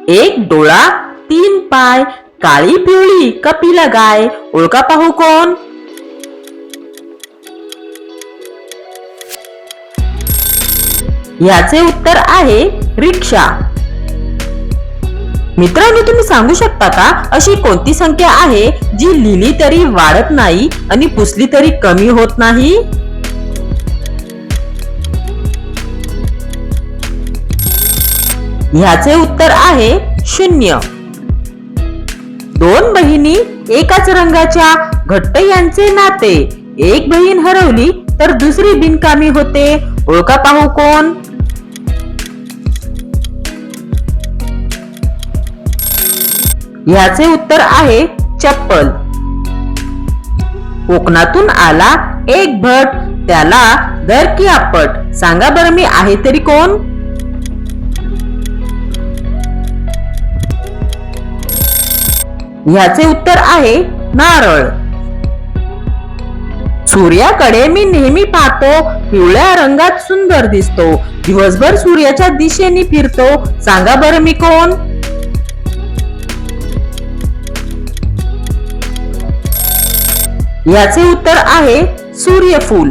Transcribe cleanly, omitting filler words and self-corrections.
एक डोळा, तीन पाय, काळी पिवळी कपिला गाय, ओळखा पाहू कोण? याचे उत्तर आहे रिक्षा. मित्रांनो, तुम्ही सांगू शकता का अशी कोणती संख्या आहे जी लिहिली तरी वाढत नाही आणि पुसली तरी कमी होत नाही? ह्याचे उत्तर आहे 0. दोन बहिणी एकाच रंगाच्या घट्ट यांचे नाते, एक बहीण हरवली तर दुसरी बिनकामी होते, ओळखा पाहू कोण? ह्याचे उत्तर आहे चप्पल. कोकणातून आला एक भट, त्याला दर की आपट, सांगा बरं मी आहे तरी कोण? ह्याचे उत्तर आहे नारळ. सूर्याकडे मी नेहमी पाहतो, पिवळ्या रंगात सुंदर दिसतो, दिवसभर सूर्याच्या दिशेने फिरतो, सांगा बरं मी कोण? याचे उत्तर आहे सूर्यफूल.